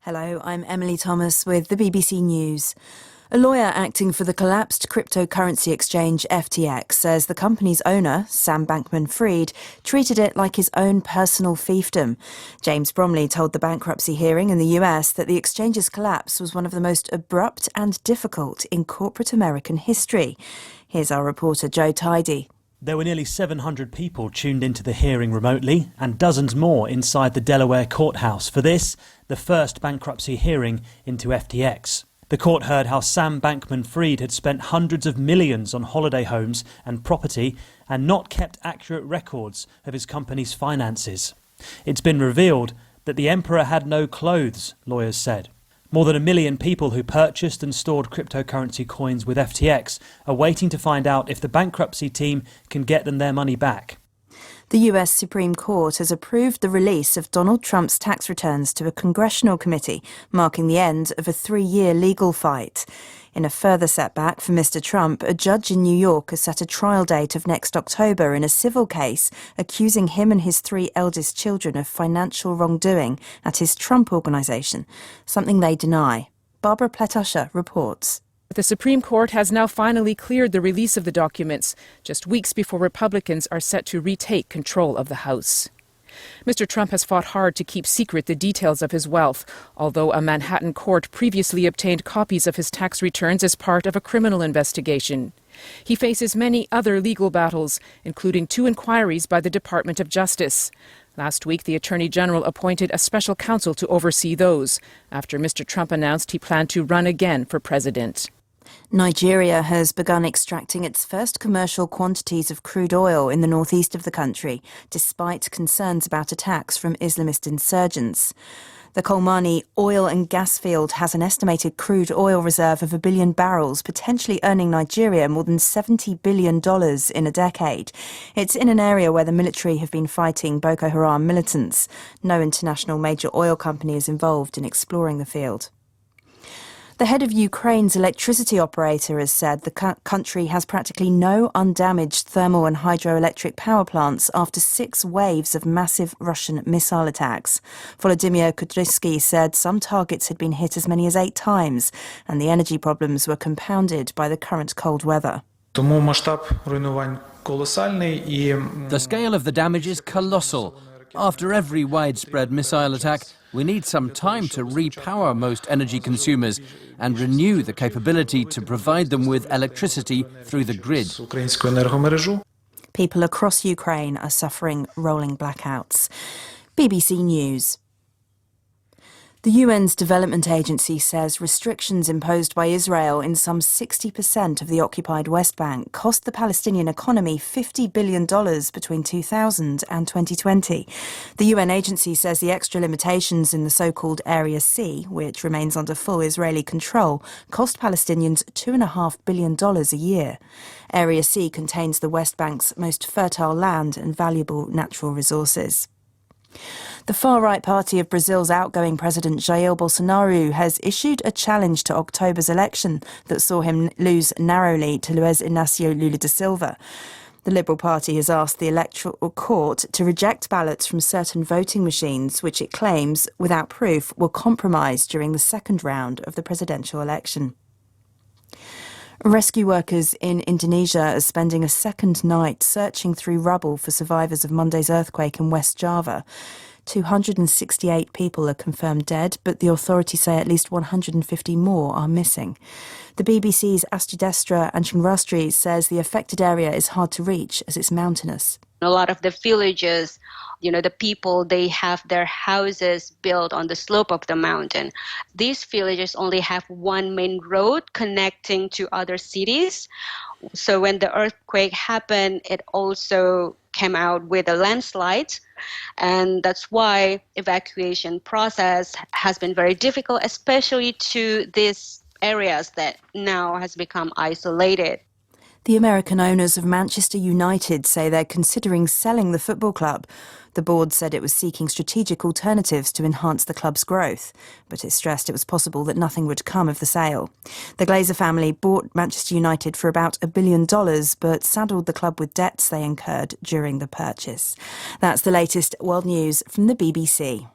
Hello, I'm Emily Thomas with the BBC News. A lawyer acting for the collapsed cryptocurrency exchange FTX says the company's owner, Sam Bankman-Fried, treated it like his own personal fiefdom. James Bromley told the bankruptcy hearing in the US that the exchange's collapse was one of the most abrupt and difficult in corporate American history. Here's our reporter Joe Tidy. There were nearly 700 people tuned into the hearing remotely and dozens more inside the Delaware courthouse for this, the first bankruptcy hearing into FTX. The court heard how Sam Bankman-Fried had spent hundreds of millions on holiday homes and property and not kept accurate records of his company's finances. It's been revealed that the emperor had no clothes, lawyers said. More than 1 million people who purchased and stored cryptocurrency coins with FTX are waiting to find out if the bankruptcy team can get them their money back. The US Supreme Court has approved the release of Donald Trump's tax returns to a congressional committee, marking the end of a 3-year legal fight. In a further setback for Mr. Trump, a judge in New York has set a trial date of next October in a civil case accusing him and his 3 eldest children of financial wrongdoing at his Trump Organization, something they deny. Barbara Pletasher reports. The Supreme Court has now finally cleared the release of the documents, just weeks before Republicans are set to retake control of the House. Mr. Trump has fought hard to keep secret the details of his wealth, although a Manhattan court previously obtained copies of his tax returns as part of a criminal investigation. He faces many other legal battles, including 2 inquiries by the Department of Justice. Last week, the Attorney General appointed a special counsel to oversee those, after Mr. Trump announced he planned to run again for president. Nigeria has begun extracting its first commercial quantities of crude oil in the northeast of the country, despite concerns about attacks from Islamist insurgents. The Kolmani oil and gas field has an estimated crude oil reserve of 1 billion barrels, potentially earning Nigeria more than $70 billion in a decade. It's in an area where the military have been fighting Boko Haram militants. No international major oil company is involved in exploring the field. The head of Ukraine's electricity operator has said the country has practically no undamaged thermal and hydroelectric power plants after 6 waves of massive Russian missile attacks. Volodymyr Kudryavtsy said some targets had been hit as many as 8 times, and the energy problems were compounded by the current cold weather. The scale of the damage is colossal. After every widespread missile attack, we need some time to repower most energy consumers and renew the capability to provide them with electricity through the grid. People across Ukraine are suffering rolling blackouts. BBC News. The UN's Development Agency says restrictions imposed by Israel in some 60% of the occupied West Bank cost the Palestinian economy $50 billion between 2000 and 2020. The UN agency says the extra limitations in the so-called Area C, which remains under full Israeli control, cost Palestinians $2.5 billion a year. Area C contains the West Bank's most fertile land and valuable natural resources. The far-right party of Brazil's outgoing President Jair Bolsonaro has issued a challenge to October's election that saw him lose narrowly to Luiz Inácio Lula da Silva. The Liberal Party has asked the Electoral Court to reject ballots from certain voting machines, which it claims, without proof, were compromised during the second round of the presidential election. Rescue workers in Indonesia are spending a second night searching through rubble for survivors of Monday's earthquake in West Java. 268 people are confirmed dead, but the authorities say at least 150 more are missing. The BBC's Astudestra Anchungrastri says the affected area is hard to reach as it's mountainous. A lot of the villages, the people, they have their houses built on the slope of the mountain. These villages only have one main road connecting to other cities. So when the earthquake happened, it also came out with a landslide. And that's why evacuation process has been very difficult, especially to these areas that now has become isolated. The American owners of Manchester United say they're considering selling the football club. The board said it was seeking strategic alternatives to enhance the club's growth, but it stressed it was possible that nothing would come of the sale. The Glazer family bought Manchester United for about $1 billion, but saddled the club with debts they incurred during the purchase. That's the latest world news from the BBC.